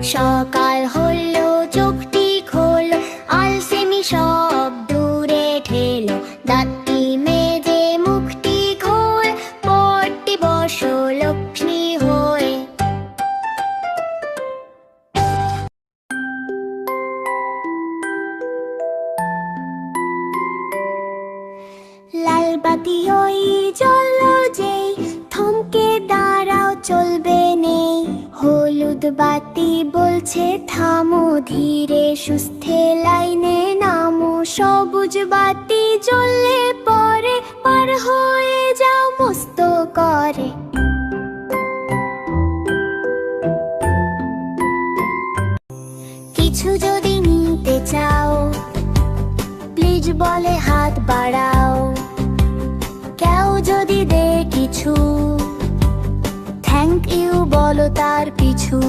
সকাল হলো, চোখটি খোলো, আলসেমি সব দূরে ঠেলো। দাঁতটি মেজে মুখটি খোল, পড়তে বসো লক্ষ্মী হয়ে। লাল বাতি ওই জ্বললো যেই, থমকে দাঁড়াও চলবে নেই। হলুদ বাতি বলছে থামো, ধীরে সুস্থে লাইনে নামো। সবুজ বাতি জ্বললে পরে পার হয়ে যাও মস্ত করে। কিছু যদি নিতে চাও, প্লিজ বলে হাত বাড়াও। কেউ যদি দে কিছু, থ্যাংক ইউ বলো তার পিছু।